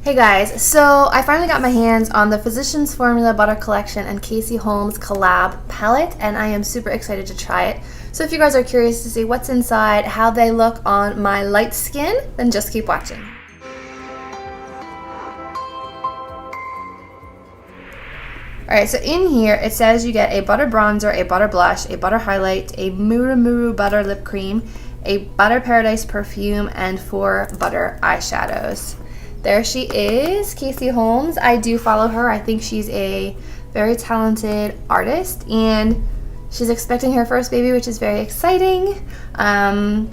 Hey guys, so I finally got my hands on the Phyiscians Formula Butter Collection and Casey Holmes Collab palette, and I am super excited to try it. So if you guys are curious to see what's inside, how they look on my light skin, then just keep watching. Alright, so in here it says you get a butter bronzer, a butter blush, a butter highlight, a Muru Muru butter lip cream, a Butter Paradise perfume, and 4 butter eyeshadows. There she is, Casey Holmes. I do follow her. I think she's a very talented artist, and she's expecting her first baby, which is very exciting. When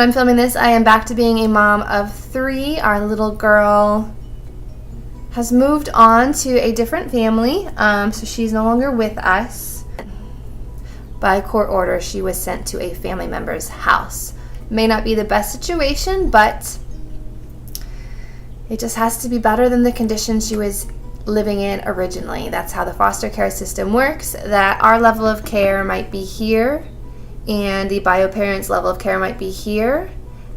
I'm filming this, I am back to being a mom of 3. Our little girl has moved on to a different family, so she's no longer with us. By court order, she was sent to a family member's house. May not be the best situation, but it just has to be better than the conditions she was living in originally. That's how the foster care system works, that our level of care might be here and the bio parent's level of care might be here,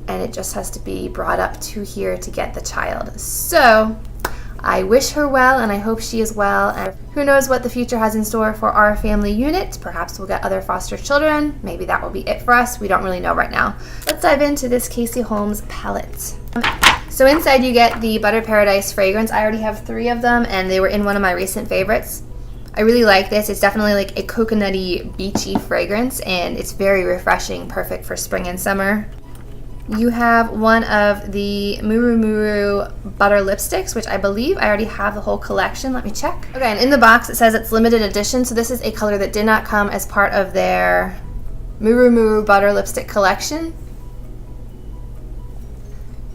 and it just has to be brought up to here to get the child. So I wish her well, and I hope she is well, and who knows what the future has in store for our family unit. Perhaps we'll get other foster children. Maybe that will be it for us. We don't really know right now. Let's dive into this Casey Holmes palette. So inside you get the Butter Paradise fragrance. I already have 3 of them, and they were in one of my recent favorites. I really like this. It's definitely like a coconutty, beachy fragrance, and it's very refreshing, perfect for spring and summer. You have one of the Muru Muru butter lipsticks, which I believe I already have the whole collection. Let me check. Okay, and in the box it says it's limited edition, so this is a color that did not come as part of their Muru Muru butter lipstick collection.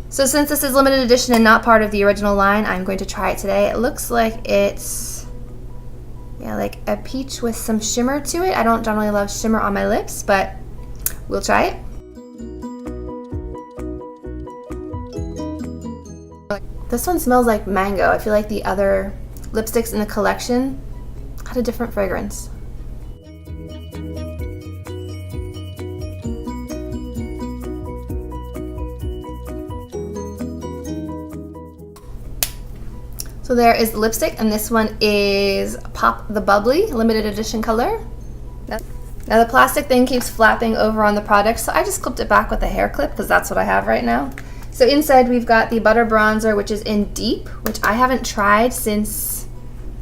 So since this is limited edition and not part of the original line, I'm going to try it today. It looks like it's, yeah, like a peach with some shimmer to it. I don't generally love shimmer on my lips, but we'll try it. This one smells like mango. I feel like the other lipsticks in the collection had a different fragrance. So there is the lipstick, and this one is Pop the Bubbly, limited edition color. Now the plastic thing keeps flapping over on the product, so I just clipped it back with a hair clip because that's what I have right now. So inside we've got the butter bronzer, which is in Deep, which I haven't tried since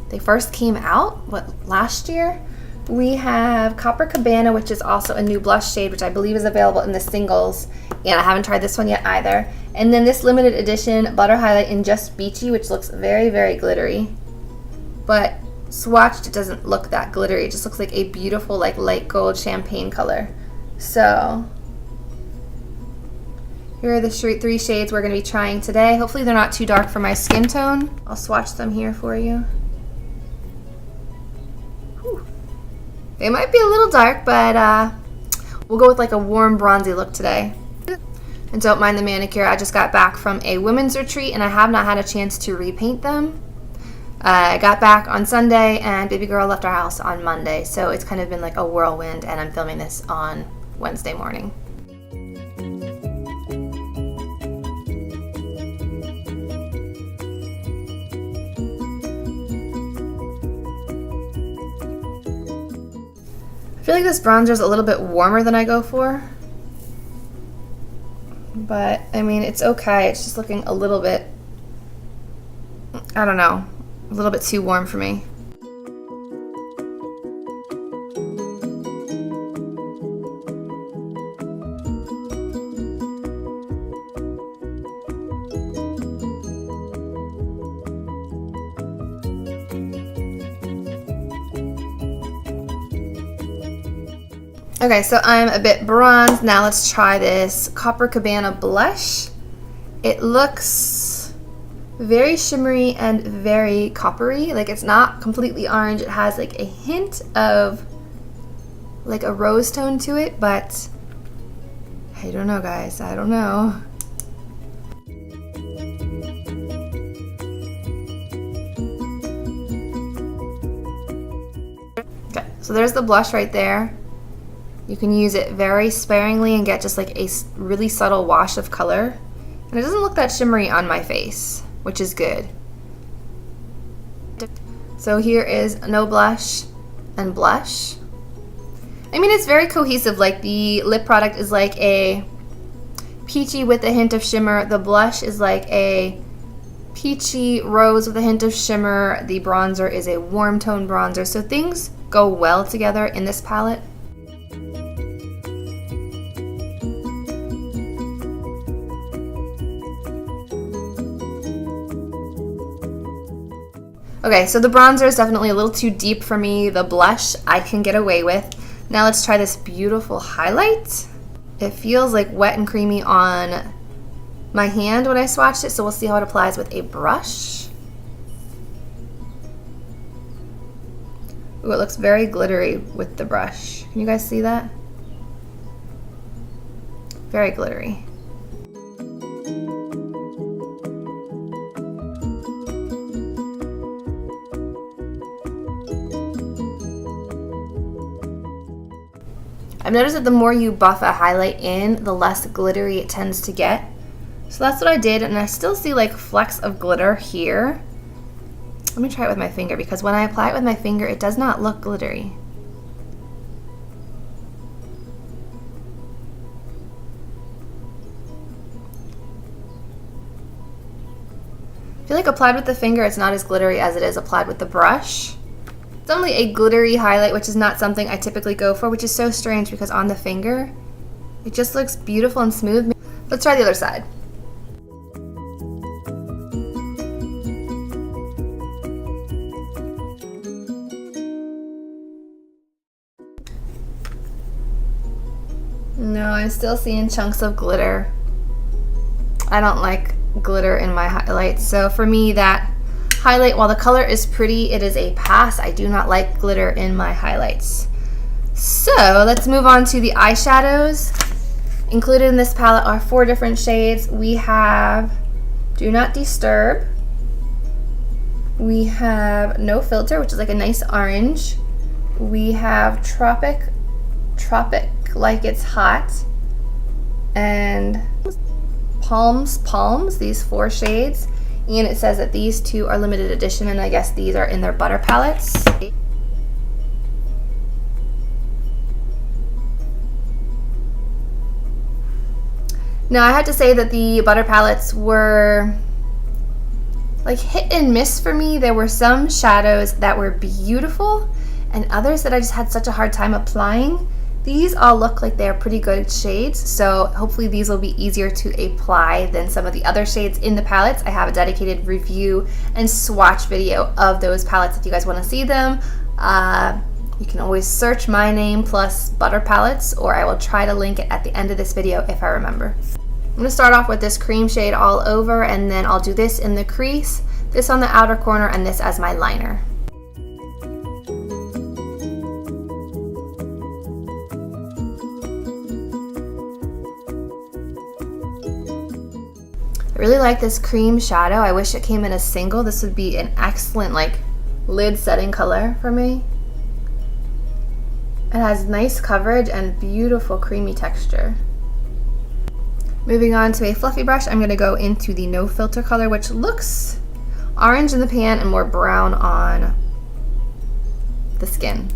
they first came out, last year? We have Copper Cabana, which is also a new blush shade, which I believe is available in the singles, and I haven't tried this one yet either. And then this limited edition butter highlight in Just Beachy, which looks very, very glittery. But swatched, it doesn't look that glittery. It just looks like a beautiful, like light gold champagne color. So here are the 3 shades we're going to be trying today. Hopefully they're not too dark for my skin tone. I'll swatch them here for you. Whew. They might be a little dark, but we'll go with like a warm bronzy look today. And don't mind the manicure. I just got back from a women's retreat, and I have not had a chance to repaint them. I got back on Sunday, and baby girl left our house on Monday, so it's kind of been like a whirlwind, and I'm filming this on Wednesday morning. I feel like this bronzer is a little bit warmer than I go for, but I mean, it's okay. It's just looking a little bit, I don't know, a little bit too warm for me. Okay, so I'm a bit bronzed. Now let's try this Copper Cabana blush. It looks very shimmery and very coppery. Like, it's not completely orange. It has like a hint of like a rose tone to it, but I don't know, guys. I don't know. Okay, so there's the blush right there. You can use it very sparingly and get just like a really subtle wash of color. And it doesn't look that shimmery on my face. which is good. So here is no blush and blush. I mean, it's very cohesive. Like, the lip product is like a peachy with a hint of shimmer. The blush is like a peachy rose with a hint of shimmer. The bronzer is a warm tone bronzer. So things go well together in this palette. Okay, so the bronzer is definitely a little too deep for me. The blush I can get away with. Now let's try this beautiful highlight. It feels like wet and creamy on my hand when I swatched it, so we'll see how it applies with a brush. Ooh, it looks very glittery with the brush. Can you guys see that? Very glittery. I've noticed that the more you buff a highlight in, the less glittery it tends to get. So that's what I did, and I still see like flecks of glitter here. Let me try it with my finger, because when I apply it with my finger, it does not look glittery. I feel like applied with the finger, it's not as glittery as it is applied with the brush. It's only a glittery highlight, which is not something I typically go for, which is so strange because on the finger, it just looks beautiful and smooth. Let's try the other side. No, I'm still seeing chunks of glitter. I don't like glitter in my highlights, so for me that highlight, while the color is pretty, it is a pass. I do not like glitter in my highlights. So let's move on to the eyeshadows. Included in this palette are 4 different shades. We have Do Not Disturb. We have No Filter, which is like a nice orange. We have Tropic Like It's Hot. And Palms, these 4 shades. And it says that these 2 are limited edition, and I guess these are in their butter palettes. Now I had to say that the butter palettes were like hit and miss for me. There were some shadows that were beautiful and others that I just had such a hard time applying. These all look like they're pretty good shades, so hopefully these will be easier to apply than some of the other shades in the palettes. I have a dedicated review and swatch video of those palettes if you guys want to see them. You can always search my name plus butter palettes, or I will try to link it at the end of this video if I remember. I'm going to start off with this cream shade all over, and then I'll do this in the crease, this on the outer corner, and this as my liner. I really like this cream shadow. I wish it came in a single. This would be an excellent like lid setting color for me. It has nice coverage and beautiful creamy texture. Moving on to a fluffy brush, I'm going to go into the No Filter color, which looks orange in the pan and more brown on the skin.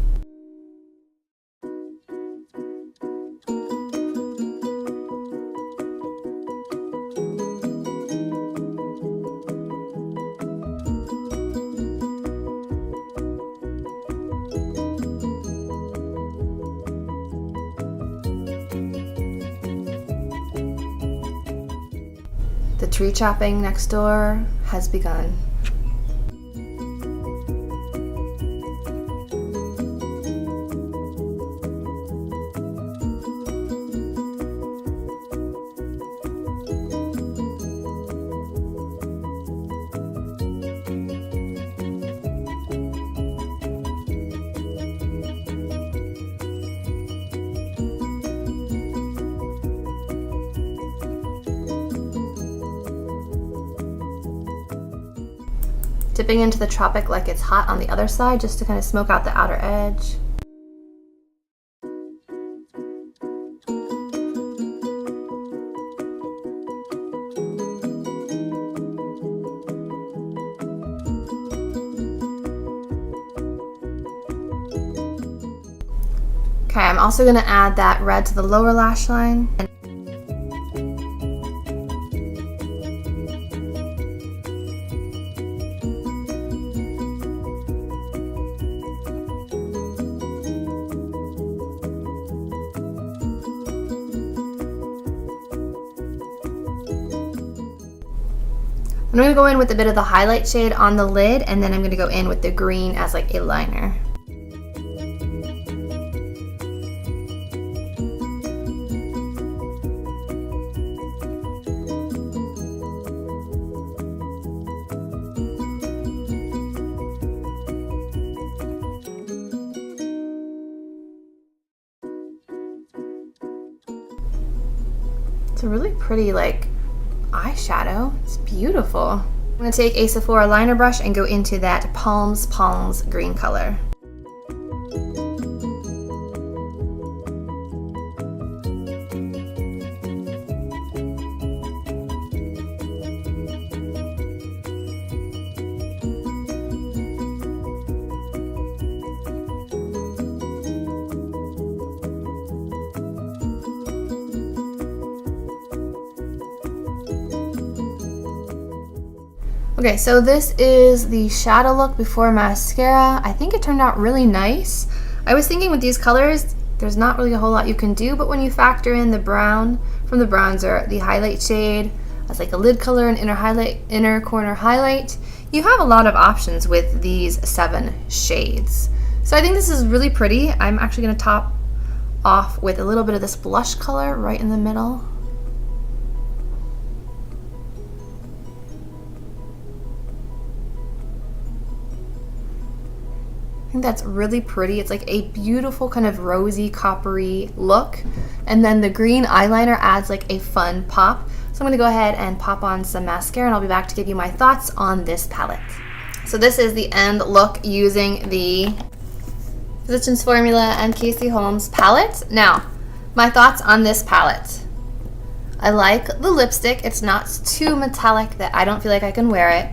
The tree chopping next door has begun. Dipping into the Tropic Like It's Hot on the other side just to kind of smoke out the outer edge. Okay, I'm also gonna add that red to the lower lash line. I'm going to go in with a bit of the highlight shade on the lid, and then I'm going to go in with the green as like a liner. It's a really pretty like eyeshadow. It's beautiful. I'm going to take a Sephora liner brush and go into that Palms green color. Okay, so this is the shadow look before mascara. I think it turned out really nice. I was thinking with these colors, there's not really a whole lot you can do, but when you factor in the brown from the bronzer, the highlight shade as like a lid color and inner corner highlight, you have a lot of options with these 7 shades. So I think this is really pretty. I'm actually gonna top off with a little bit of this blush color right in the middle. I think that's really pretty. It's like a beautiful kind of rosy coppery look, and then the green eyeliner adds like a fun pop. So I'm going to go ahead and pop on some mascara, and I'll be back to give you my thoughts on this palette. So this is the end look using the Phyiscians formula and Casey Holmes palette. Now, my thoughts on this palette. I like the lipstick. It's not too metallic that I don't feel like I can wear it.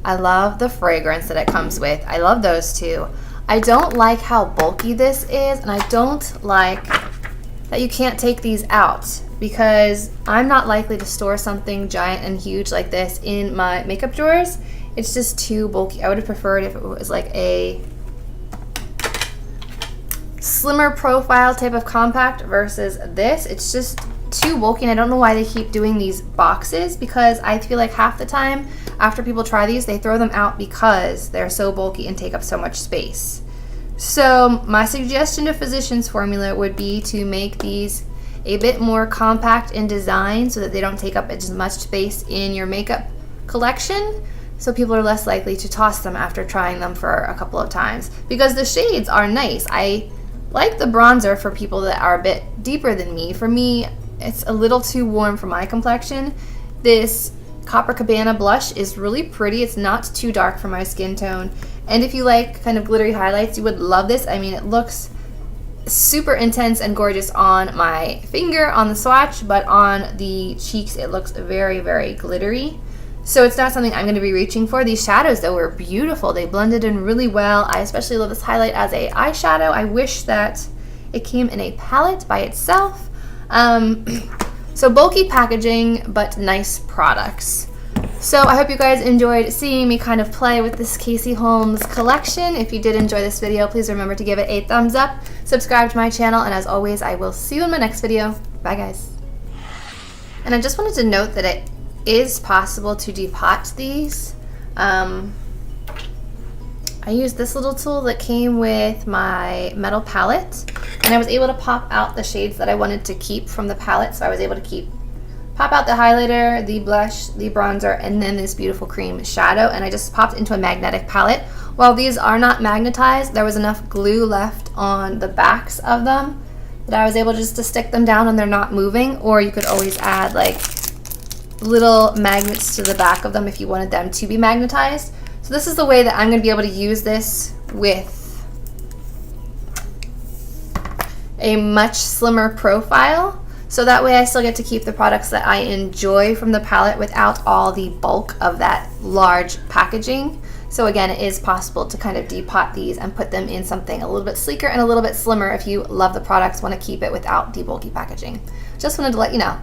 I love the fragrance that it comes with. I love those two. I don't like how bulky this is, and I don't like that you can't take these out, because I'm not likely to store something giant and huge like this in my makeup drawers. It's just too bulky. I would have preferred if it was like a slimmer profile type of compact versus this. It's just too bulky, and I don't know why they keep doing these boxes, because I feel like half the time after people try these, they throw them out because they're so bulky and take up so much space. So my suggestion to Phyiscians formula would be to make these a bit more compact in design so that they don't take up as much space in your makeup collection, so people are less likely to toss them after trying them for a couple of times, because the shades are nice. I like the bronzer for people that are a bit deeper than me. For me, it's a little too warm for my complexion. This Copper Cabana blush is really pretty. It's not too dark for my skin tone. And if you like kind of glittery highlights, you would love this. I mean, it looks super intense and gorgeous on my finger on the swatch, but on the cheeks it looks very, very glittery. So it's not something I'm going to be reaching for. These shadows, though, were beautiful. They blended in really well. I especially love this highlight as a eyeshadow. I wish that it came in a palette by itself. So bulky packaging, but nice products. So I hope you guys enjoyed seeing me kind of play with this Casey Holmes collection. If you did enjoy this video, please remember to give it a thumbs up, subscribe to my channel, and as always, I will see you in my next video. Bye, guys. And I just wanted to note that it is possible to depot these. I used this little tool that came with my metal palette, and I was able to pop out the shades that I wanted to keep from the palette. So I was able to pop out the highlighter, the blush, the bronzer, and then this beautiful cream shadow, and I just popped into a magnetic palette. While these are not magnetized, there was enough glue left on the backs of them that I was able just to stick them down and they're not moving. Or you could always add like little magnets to the back of them if you wanted them to be magnetized. So this is the way that I'm going to be able to use this with a much slimmer profile. So that way I still get to keep the products that I enjoy from the palette without all the bulk of that large packaging. So again, it is possible to kind of depot these and put them in something a little bit sleeker and a little bit slimmer if you love the products, want to keep it without the bulky packaging. Just wanted to let you know.